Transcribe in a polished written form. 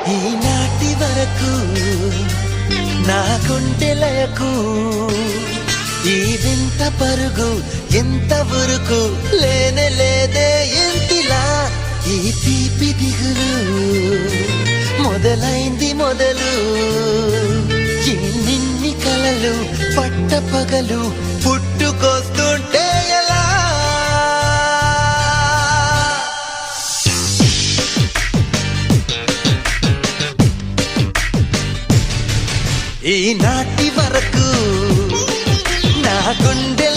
ఈనాటి వరకు నా గుండెలకు ఈ వింత పరుగు ఎంత ఊరుకు లేనే లేదే ఎంతిలా ఈ తీపి దిగులు మొదలైంది మొదలు ఎన్ని కలలు పట్ట పగలు పుట్టుకొస్తుంటే ఎలా ఈనాటి వరకు నా గుండె